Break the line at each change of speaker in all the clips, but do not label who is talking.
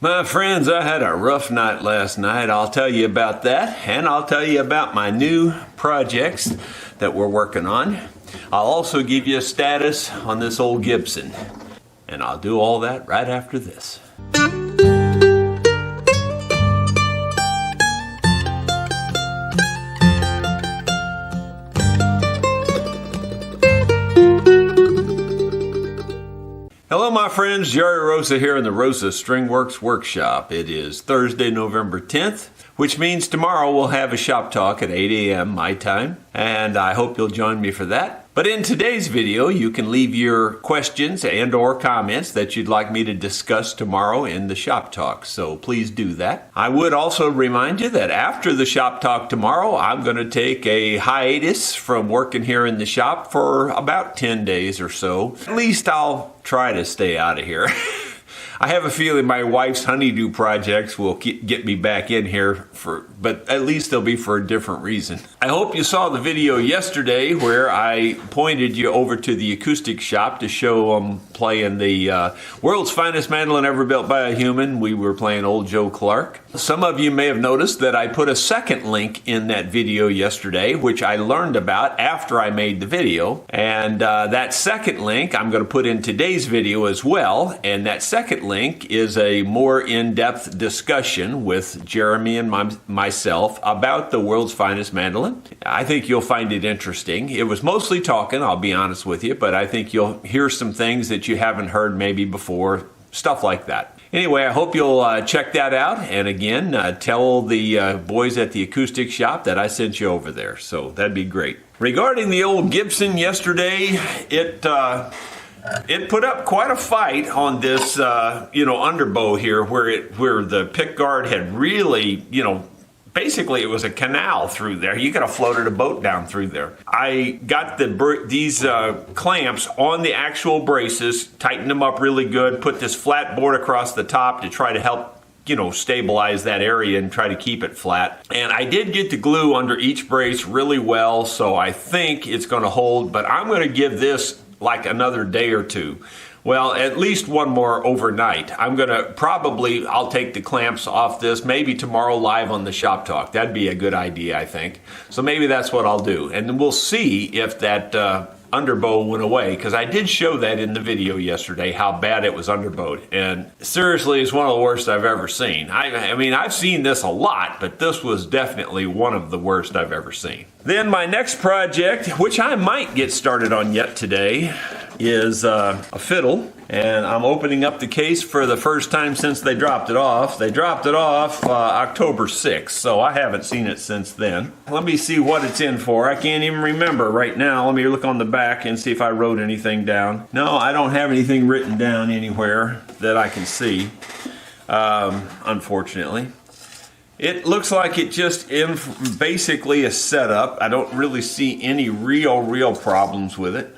My friends, I had a rough night last night. I'll tell you about that, and I'll tell you about my new projects that we're working on. I'll also give you a status on this old Gibson, and I'll do all that right after this. Hello my friends, Jerry Rosa here in the Rosa Stringworks Workshop. It is Thursday, November 10th, which means tomorrow we'll have a shop talk at 8 a.m. my time, and I hope you'll join me for that. But in today's video, you can leave your questions and or comments that you'd like me to discuss tomorrow in the shop talk, so please do that. I would also remind you that after the shop talk tomorrow, I'm going to take a hiatus from working here in the shop for about 10 days or so. At least I'll try to stay out of here. I have a feeling my wife's honeydew projects will get me back in here, but at least they'll be for a different reason. I hope you saw the video yesterday where I pointed you over to the acoustic shop to show them playing the world's finest mandolin ever built by a human. We were playing Old Joe Clark. Some of you may have noticed that I put a second link in that video yesterday, which I learned about after I made the video. And that second link I'm going to put in today's video as well. And that second link is a more in-depth discussion with Jeremy and myself about the world's finest mandolin. I think you'll find it interesting. It was mostly talking, I'll be honest with you, but I think you'll hear some things that you haven't heard maybe before, stuff like that. Anyway, I hope you'll check that out, and again, tell the boys at the acoustic shop that I sent you over there, so that'd be great. Regarding the old Gibson yesterday, it put up quite a fight on this, underbow here, where the pick guard had really, basically it was a canal through there. You could have floated a boat down through there. I got these clamps on the actual braces, tightened them up really good, put this flat board across the top to try to help stabilize that area and try to keep it flat. And I did get the glue under each brace really well, so I think it's going to hold, but I'm going to give this like another day or two. Well, at least one more overnight. I'll take the clamps off this maybe tomorrow live on the shop talk. That'd be a good idea, I think. So maybe that's what I'll do. And then we'll see if that underbow went away, because I did show that in the video yesterday, how bad it was underbowed. And seriously, it's one of the worst I've ever seen. I mean, I've seen this a lot, but this was definitely one of the worst I've ever seen. Then my next project, which I might get started on yet today, is a fiddle, and I'm opening up the case for the first time since they dropped it off. They dropped it off October 6th, so I haven't seen it since then. Let me see what it's in for. I can't even remember right now. Let me look on the back and see if I wrote anything down. No, I don't have anything written down anywhere that I can see, unfortunately. It looks like it just basically a setup. I don't really see any real problems with it.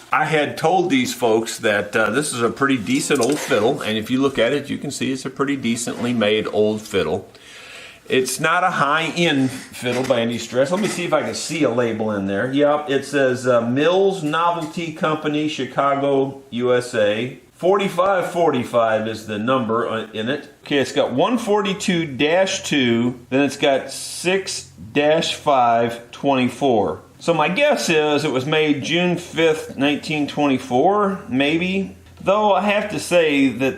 I had told these folks that this is a pretty decent old fiddle, and if you look at it, you can see it's a pretty decently made old fiddle. It's not a high-end fiddle by any stretch. Let me see if I can see a label in there. Yep, it says Mills Novelty Company, Chicago, USA. 4545 is the number in it. Okay, it's got 142-2, then it's got 6-524. So my guess is it was made June 5th, 1924, maybe. Though I have to say that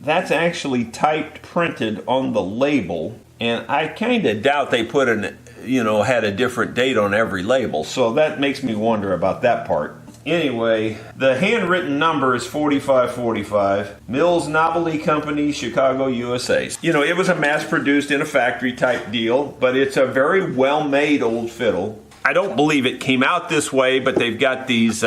that's actually typed printed on the label, and I kind of doubt they put had a different date on every label, so that makes me wonder about that part. Anyway, the handwritten number is 4545, Mills Novelty Company, Chicago, USA. It was a mass-produced in a factory type deal, but it's a very well-made old fiddle. I don't believe it came out this way, but they've got these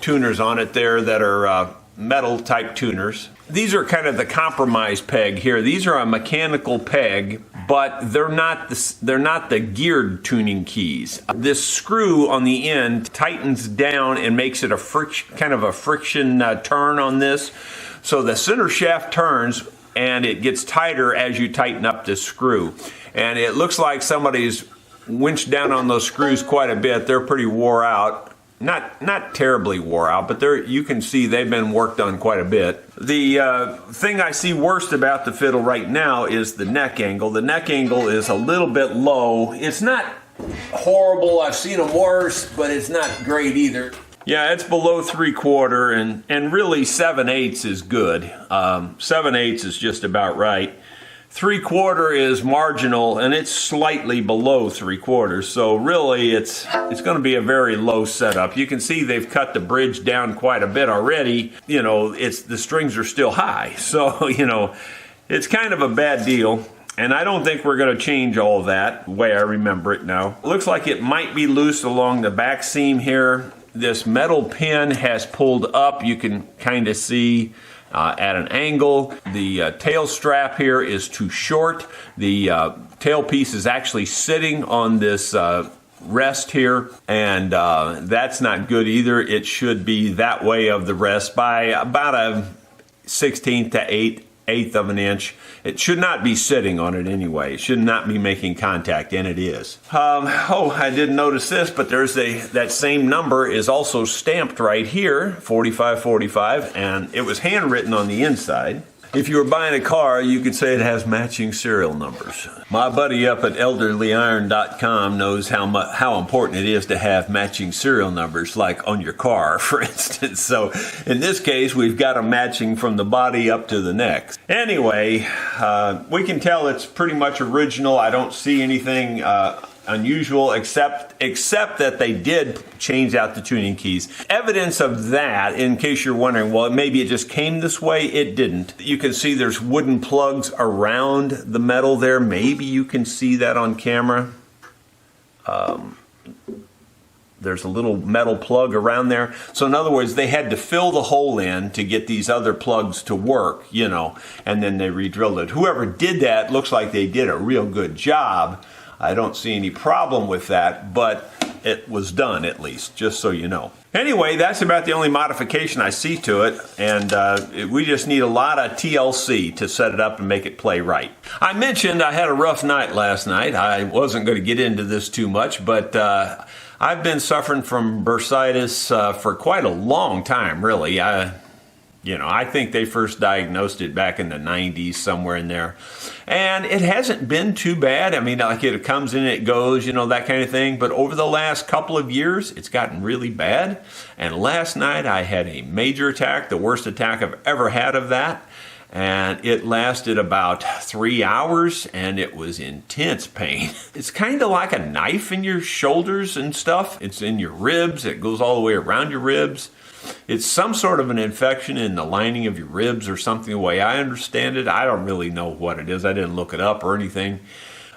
tuners on it there that are metal type tuners. These are kind of the compromise peg here. These are a mechanical peg, but they're not the geared tuning keys. This screw on the end tightens down and makes it a friction turn on this. So the center shaft turns and it gets tighter as you tighten up this screw. And it looks like somebody's winched down on those screws quite a bit. They're pretty wore out. not terribly wore out, but you can see they've been worked on quite a bit. The thing I see worst about the fiddle right now is the neck angle. The neck angle is a little bit low. It's not horrible. I've seen them worse, but it's not great either. Yeah, it's below 3/4, and really 7/8 is good. 7/8 is just about right. 3/4 is marginal, and it's slightly below 3/4. So really, it's going to be a very low setup. You can see they've cut the bridge down quite a bit already. You know, the strings are still high, so you know, it's kind of a bad deal. And I don't think we're going to change all that the way I remember it now. It looks like it might be loose along the back seam here. This metal pin has pulled up. You can kind of see at an angle. The tail strap here is too short. The tail piece is actually sitting on this rest here, and that's not good either. It should be that way of the rest by about a 1/16 to 1/8 of an inch. It should not be sitting on it anyway. It should not be making contact, and it is. Oh, I didn't notice this, but there's that same number is also stamped right here, 4545, and it was handwritten on the inside. If you were buying a car, you could say it has matching serial numbers. My buddy up at elderlyiron.com knows how important it is to have matching serial numbers, like on your car, for instance. So in this case, we've got them matching from the body up to the neck. Anyway, we can tell it's pretty much original. I don't see anything unusual except that they did change out the tuning keys. Evidence of that, in case you're wondering, well, maybe it just came this way. It didn't. You can see there's wooden plugs around the metal there. Maybe you can see that on camera. There's a little metal plug around there. So in other words, they had to fill the hole in to get these other plugs to work, you know, and then they re-drilled it. Whoever did that looks like they did a real good job. I don't see any problem with that, but it was done at least, just so you know. Anyway, that's about the only modification I see to it, and we just need a lot of TLC to set it up and make it play right. I mentioned I had a rough night last night. I wasn't going to get into this too much, but I've been suffering from bursitis for quite a long time, really. I think they first diagnosed it back in the 90s, somewhere in there. And it hasn't been too bad. I mean, like it comes in, it goes, you know, that kind of thing. But over the last couple of years, it's gotten really bad. And last night I had a major attack, the worst attack I've ever had of that. And it lasted about 3 hours, and it was intense pain. It's kind of like a knife in your shoulders and stuff. It's in your ribs. It goes all the way around your ribs. It's some sort of an infection in the lining of your ribs or something, the way I understand it. I don't really know what it is. I didn't look it up or anything.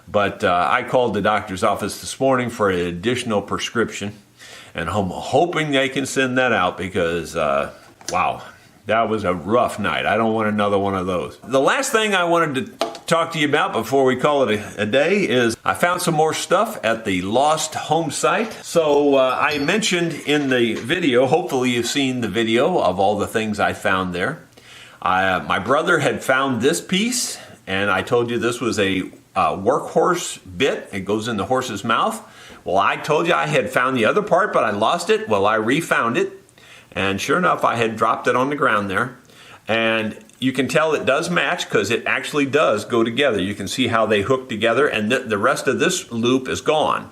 But I called the doctor's office this morning for an additional prescription. And I'm hoping they can send that out because, wow, that was a rough night. I don't want another one of those. The last thing I wanted to talk to you about before we call it a day is I found some more stuff at the Lost Home site. So I mentioned in the video, hopefully you've seen the video of all the things I found there. My brother had found this piece, and I told you this was a workhorse bit. It goes in the horse's mouth. Well, I told you I had found the other part, but I lost it. Well, I refound it, and sure enough, I had dropped it on the ground there. And you can tell it does match because it actually does go together. You can see how they hook together, and the rest of this loop is gone.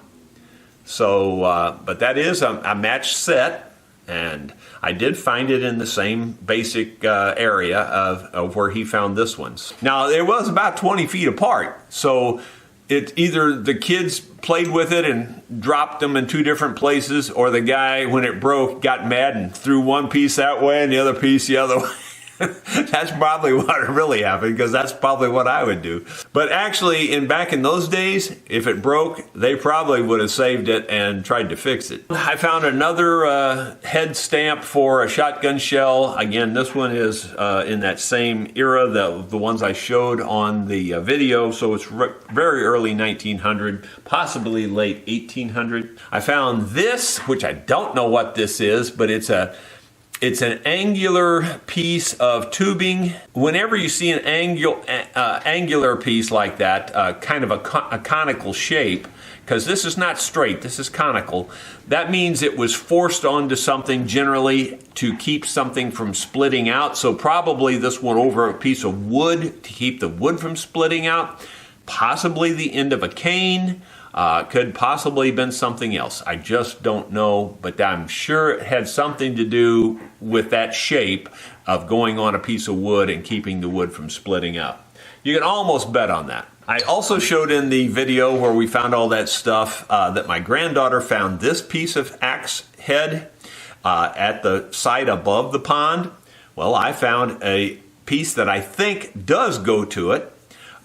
So, but that is a matched set, and I did find it in the same basic area of where he found this one. Now, it was about 20 feet apart, so it either the kids played with it and dropped them in two different places, or the guy, when it broke, got mad and threw one piece that way and the other piece the other way. That's probably what really happened, because that's probably what I would do. But actually, back in those days, if it broke, they probably would have saved it and tried to fix it. I found another head stamp for a shotgun shell. Again, this one is in that same era, the ones I showed on the video, so it's very early 1900, possibly late 1800. I found this, which I don't know what this is, but it's an angular piece of tubing. Whenever you see an angular piece like that, kind of a conical shape, because this is not straight, this is conical. That means it was forced onto something generally to keep something from splitting out. So probably this went over a piece of wood to keep the wood from splitting out. Possibly the end of a cane. Could possibly have been something else. I just don't know, but I'm sure it had something to do with that shape of going on a piece of wood and keeping the wood from splitting out. You can almost bet on that. I also showed in the video where we found all that stuff that my granddaughter found this piece of axe head at the site above the pond. Well, I found a piece that I think does go to it,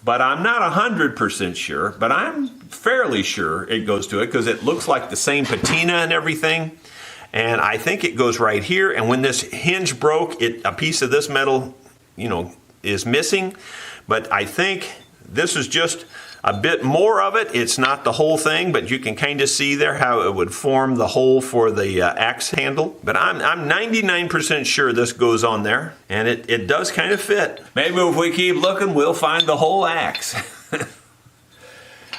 but I'm not 100% sure, but I'm fairly sure it goes to it because it looks like the same patina and everything. And I think it goes right here. And when this hinge broke, a piece of this metal, is missing. But I think this is just a bit more of it. It's not the whole thing, but you can kind of see there how it would form the hole for the axe handle. But I'm 99% sure this goes on there, and it does kind of fit. Maybe if we keep looking, we'll find the whole axe.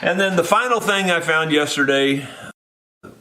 And then the final thing I found yesterday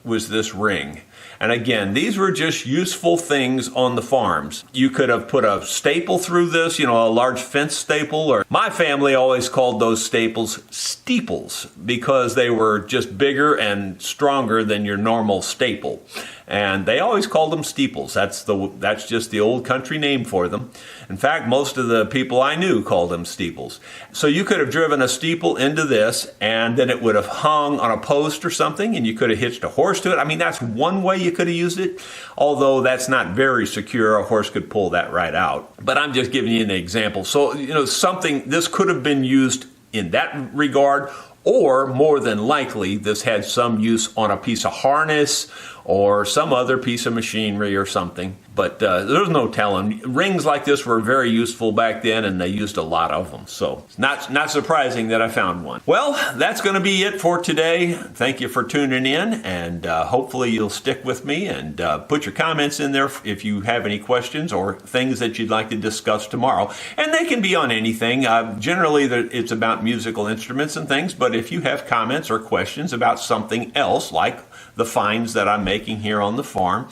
was this ring. And again, these were just useful things on the farms. You could have put a staple through this, a large fence staple, or my family always called those staples steeples because they were just bigger and stronger than your normal staple. And they always called them steeples. That's just the old country name for them. In fact, most of the people I knew called them steeples. So you could have driven a steeple into this, and then it would have hung on a post or something, and you could have hitched a horse to it. I mean, that's one way you could have used it, although that's not very secure. A horse could pull that right out. But I'm just giving you an example. So, this could have been used in that regard, or more than likely, this had some use on a piece of harness or some other piece of machinery or something. But there's no telling. Rings like this were very useful back then, and they used a lot of them. So it's not surprising that I found one. Well, that's going to be it for today. Thank you for tuning in, and hopefully you'll stick with me and put your comments in there if you have any questions or things that you'd like to discuss tomorrow. And they can be on anything. Generally, it's about musical instruments and things, but if you have comments or questions about something else, like the finds that I'm making here on the farm,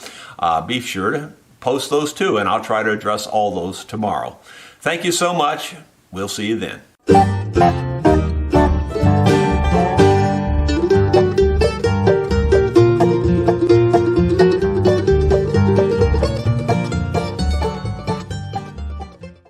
be sure to post those too, and I'll try to address all those tomorrow. Thank you so much. We'll see you then.